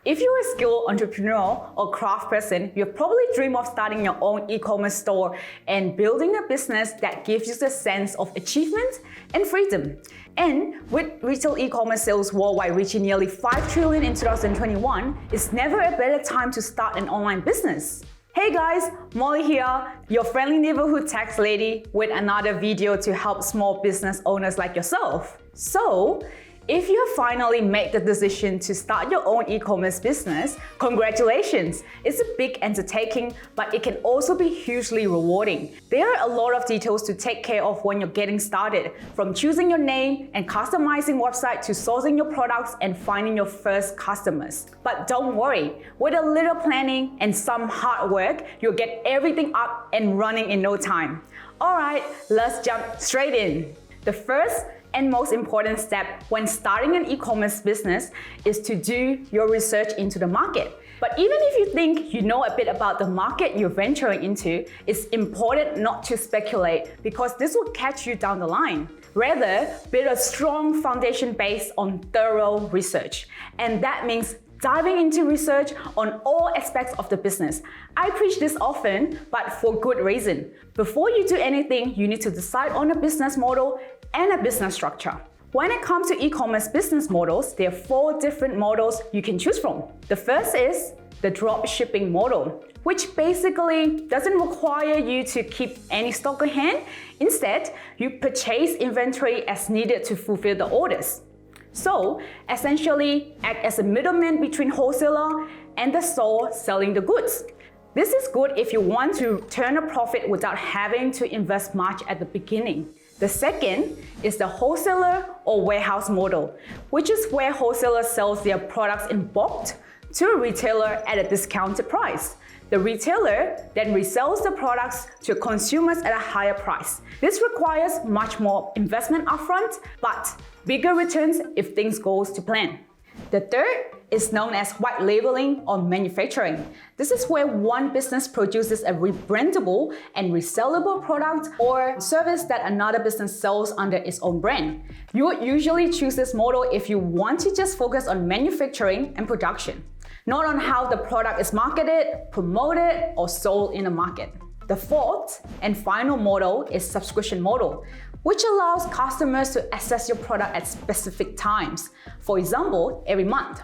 If you're a skilled entrepreneur or craft person, you probably dream of starting your own e-commerce store and building a business that gives you a sense of achievement and freedom. And with retail e-commerce sales worldwide reaching nearly 5 trillion in 2021, it's never a better time to start an online business. Hey guys, Molly here, your friendly neighborhood tax lady with another video to help small business owners like yourself. So, if you have finally made the decision to start your own e-commerce business, congratulations! It's a big undertaking, but it can also be hugely rewarding. There are a lot of details to take care of when you're getting started, from choosing your name and customizing website to sourcing your products and finding your first customers. But don't worry, with a little planning and some hard work, you'll get everything up and running in no time. Alright, let's jump straight in. The first and most important step when starting an e-commerce business is to do your research into the market. But even if you think you know a bit about the market you're venturing into, it's important not to speculate because this will catch you down the line. Rather, build a strong foundation based on thorough research. And that means diving into research on all aspects of the business. I preach this often, but for good reason. Before you do anything, you need to decide on a business model and a business structure. When it comes to e-commerce business models, there are 4 different models you can choose from. The first is the dropshipping model, which basically doesn't require you to keep any stock on hand. Instead, you purchase inventory as needed to fulfill the orders. So, essentially, act as a middleman between wholesaler and the store selling the goods. This is good if you want to turn a profit without having to invest much at the beginning. The second is the wholesaler or warehouse model, which is where wholesaler sells their products in bulk to a retailer at a discounted price. The retailer then resells the products to consumers at a higher price. This requires much more investment upfront, but bigger returns if things go to plan. The third is known as white labeling or manufacturing. This is where one business produces a rebrandable and resellable product or service that another business sells under its own brand. You would usually choose this model if you want to just focus on manufacturing and production, not on how the product is marketed, promoted, or sold in the market. The fourth and final model is subscription model, which allows customers to access your product at specific times, for example, every month.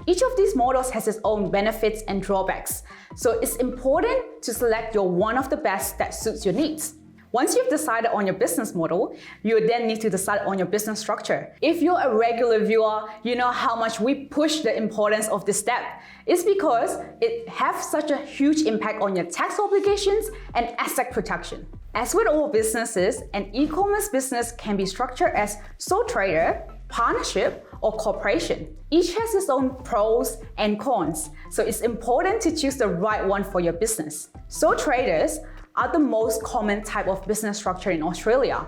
Each of these models has its own benefits and drawbacks, so it's important to select one of the best that suits your needs. Once you've decided on your business model, you then need to decide on your business structure. If you're a regular viewer, you know how much we push the importance of this step. It's because it has such a huge impact on your tax obligations and asset protection. As with all businesses, an e-commerce business can be structured as sole trader, partnership, or corporation. Each has its own pros and cons, so it's important to choose the right one for your business. Sole traders are the most common type of business structure in Australia.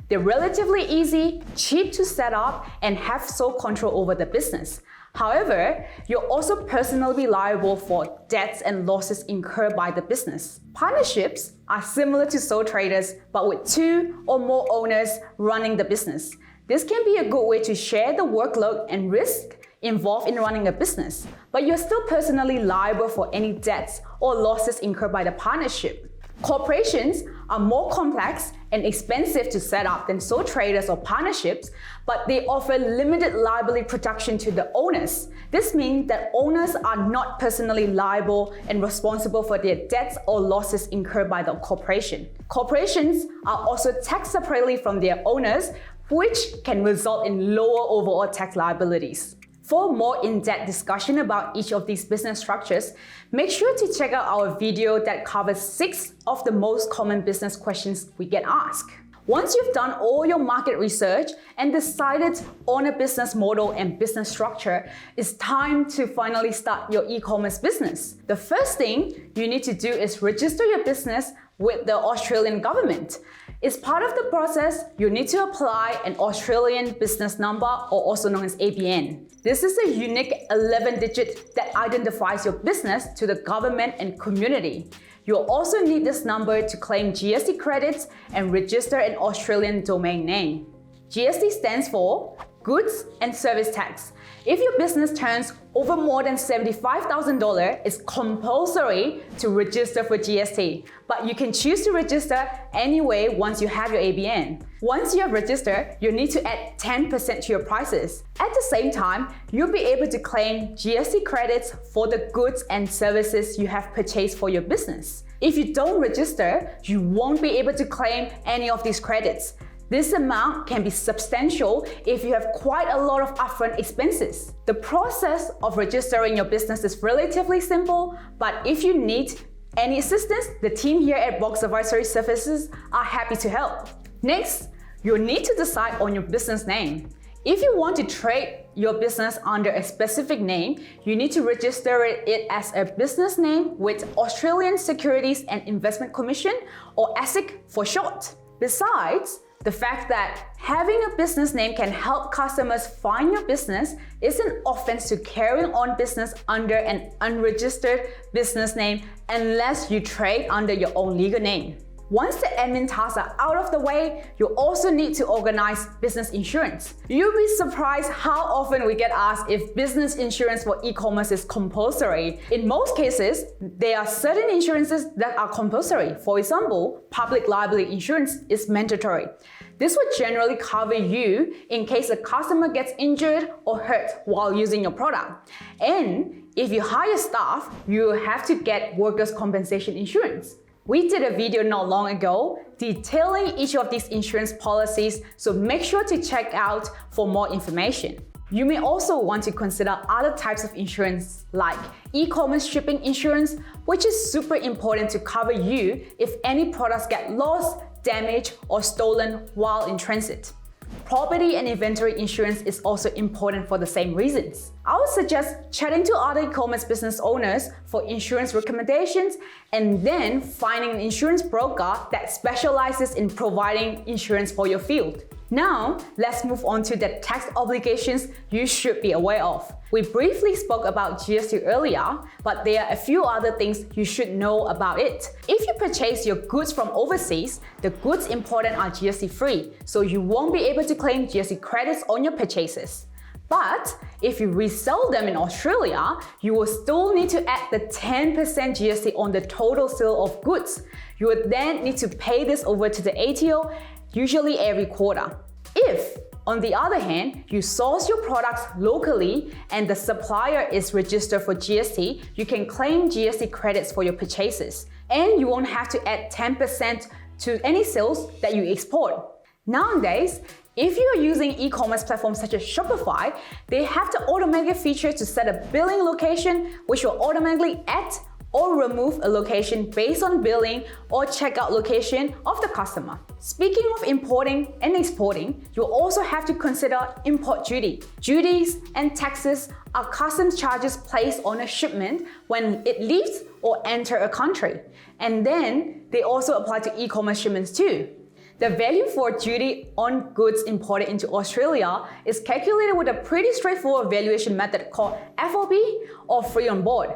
They're relatively easy, cheap to set up, and have sole control over the business. However, you're also personally liable for debts and losses incurred by the business. Partnerships are similar to sole traders, but with 2 or more owners running the business. This can be a good way to share the workload and risk involved in running a business, but you're still personally liable for any debts or losses incurred by the partnership. Corporations are more complex and expensive to set up than sole traders or partnerships, but they offer limited liability protection to the owners. This means that owners are not personally liable and responsible for their debts or losses incurred by the corporation. Corporations are also taxed separately from their owners, which can result in lower overall tax liabilities. For more in-depth discussion about each of these business structures, make sure to check out our video that covers 6 of the most common business questions we get asked. Once you've done all your market research and decided on a business model and business structure, it's time to finally start your e-commerce business. The first thing you need to do is register your business with the Australian government. As part of the process, you need to apply an Australian business number, or also known as ABN. This is a unique 11-digit that identifies your business to the government and community. You'll also need this number to claim GST credits and register an Australian domain name. GST stands for Goods and Service Tax. If your business turns over more than $75,000, it's compulsory to register for GST, but you can choose to register anyway once you have your ABN. Once you have registered, you need to add 10% to your prices. At the same time, you'll be able to claim GST credits for the goods and services you have purchased for your business. If you don't register, you won't be able to claim any of these credits. This amount can be substantial if you have quite a lot of upfront expenses. The process of registering your business is relatively simple, but if you need any assistance, the team here at Box Advisory Services are happy to help. Next, you'll need to decide on your business name. If you want to trade your business under a specific name, you need to register it as a business name with Australian Securities and Investment Commission, or ASIC for short. Besides, the fact that having a business name can help customers find your business is an offense to carrying on business under an unregistered business name unless you trade under your own legal name. Once the admin tasks are out of the way, you also need to organize business insurance. You'll be surprised how often we get asked if business insurance for e-commerce is compulsory. In most cases, there are certain insurances that are compulsory. For example, public liability insurance is mandatory. This would generally cover you in case a customer gets injured or hurt while using your product. And if you hire staff, you have to get workers' compensation insurance. We did a video not long ago detailing each of these insurance policies, so make sure to check out for more information. You may also want to consider other types of insurance like e-commerce shipping insurance, which is super important to cover you if any products get lost, damaged, or stolen while in transit. Property and inventory insurance is also important for the same reasons. I would suggest chatting to other e-commerce business owners for insurance recommendations and then finding an insurance broker that specializes in providing insurance for your field. Now, let's move on to the tax obligations you should be aware of. We briefly spoke about GST earlier, but there are a few other things you should know about it. If you purchase your goods from overseas, the goods imported are GST free, so you won't be able to claim GST credits on your purchases. But if you resell them in Australia, you will still need to add the 10% GST on the total sale of goods. You would then need to pay this over to the ATO, usually every quarter. If, on the other hand, you source your products locally and the supplier is registered for GST, you can claim GST credits for your purchases, and you won't have to add 10% to any sales that you export. Nowadays, if you are using e-commerce platforms such as Shopify, they have the automatic feature to set a billing location, which will automatically add or remove a location based on billing or checkout location of the customer. Speaking of importing and exporting, you also have to consider import duty. Duties and taxes are customs charges placed on a shipment when it leaves or enters a country. And then they also apply to e-commerce shipments too. The value for duty on goods imported into Australia is calculated with a pretty straightforward valuation method called FOB or free on board.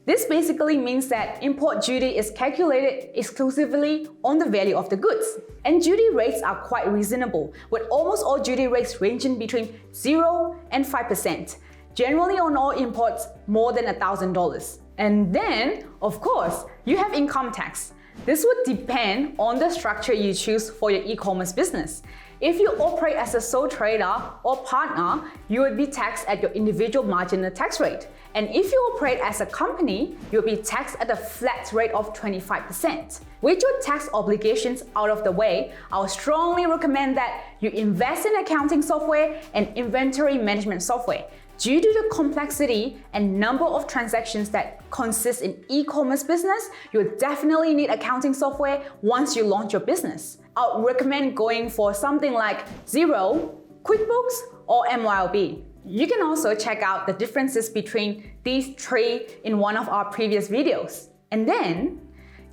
This basically means that import duty is calculated exclusively on the value of the goods. And duty rates are quite reasonable, with almost all duty rates ranging between 0 and 5%, generally on all imports more than $1,000. And then, of course, you have income tax. This would depend on the structure you choose for your e-commerce business. If you operate as a sole trader or partner, you would be taxed at your individual marginal tax rate. And if you operate as a company, you'll be taxed at a flat rate of 25%. With your tax obligations out of the way, I would strongly recommend that you invest in accounting software and inventory management software. Due to the complexity and number of transactions that consist in e-commerce business, you'll definitely need accounting software once you launch your business. I would recommend going for something like Xero, QuickBooks, or MYOB. You can also check out the differences between these three in one of our previous videos. And then,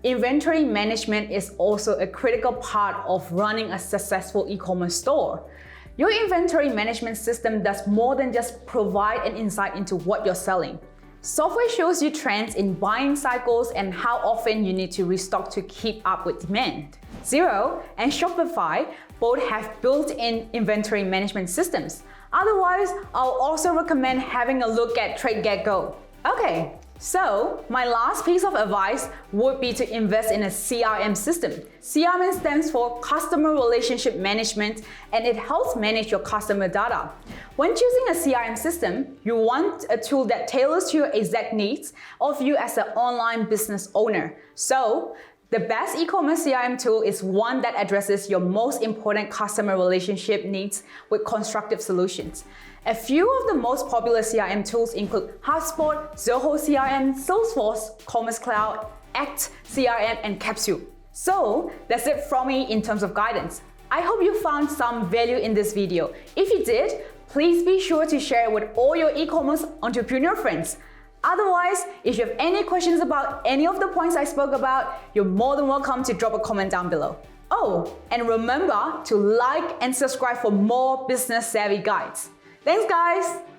inventory management is also a critical part of running a successful e-commerce store. Your inventory management system does more than just provide an insight into what you're selling. Software shows you trends in buying cycles and how often you need to restock to keep up with demand. Xero and Shopify both have built-in inventory management systems. Otherwise, I'll also recommend having a look at TradeGetGo. Okay, so my last piece of advice would be to invest in a CRM system. CRM stands for Customer Relationship Management, and it helps manage your customer data. When choosing a CRM system, you want a tool that tailors to your exact needs of you as an online business owner. So, the best e-commerce CRM tool is one that addresses your most important customer relationship needs with constructive solutions. A few of the most popular CRM tools include HubSpot, Zoho CRM, Salesforce, Commerce Cloud, Act CRM, and Capsule. So that's it from me in terms of guidance. I hope you found some value in this video. If you did, please be sure to share it with all your e-commerce entrepreneur friends. Otherwise, if you have any questions about any of the points I spoke about, you're more than welcome to drop a comment down below. Oh, and remember to like and subscribe for more business savvy guides. Thanks, guys!